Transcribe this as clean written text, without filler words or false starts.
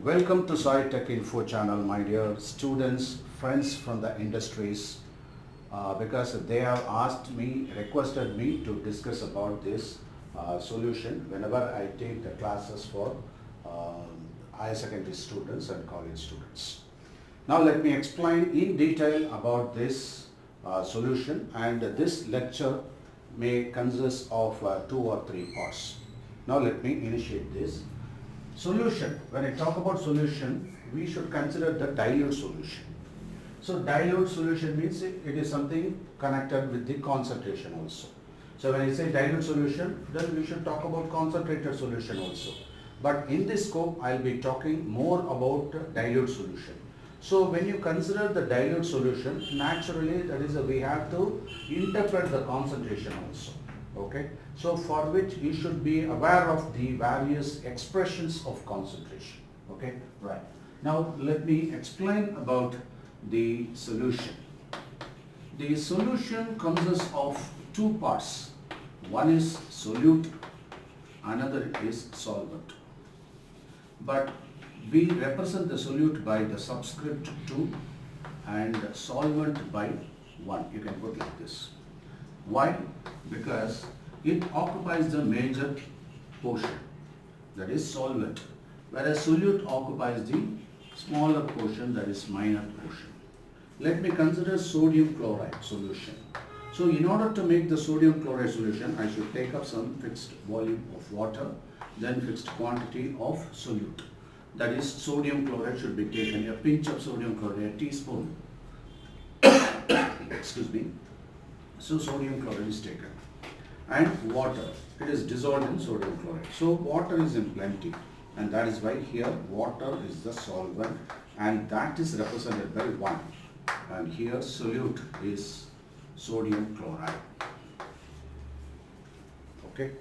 Welcome to Saitechinfo channel, my dear students, friends from the industries, because they have requested me to discuss about this solution whenever I take the classes for higher secondary students and college students. Now let me explain in detail about this solution, and this lecture may consist of 2 or 3 parts. Now let me initiate this. Solution. When I talk about solution, we should consider the dilute solution. So dilute solution means it is something connected with the concentration also. So when I say dilute solution, then we should talk about concentrated solution also. But in this scope, I'll be talking more about dilute solution. So when you consider the dilute solution, naturally that is we have to interpret the concentration also. Okay, so for which you should be aware of the various expressions of concentration. Okay, right. Now let me explain about the solution. The solution consists of 2 parts. One is solute, another is solvent. But we represent the solute by the subscript 2 and solvent by 1. You can put like this. Why? Because it occupies the major portion, that is solvent, whereas solute occupies the smaller portion, that is minor portion. Let me consider sodium chloride solution. So in order to make the sodium chloride solution, I should take up some fixed volume of water, then fixed quantity of solute. That is, sodium chloride should be taken, a pinch of sodium chloride, a teaspoon. Excuse me. So sodium chloride is taken, and water, it is dissolved in sodium chloride. So water is in plenty, and that is why here water is the solvent, and that is represented by 1, and here solute is sodium chloride. Okay.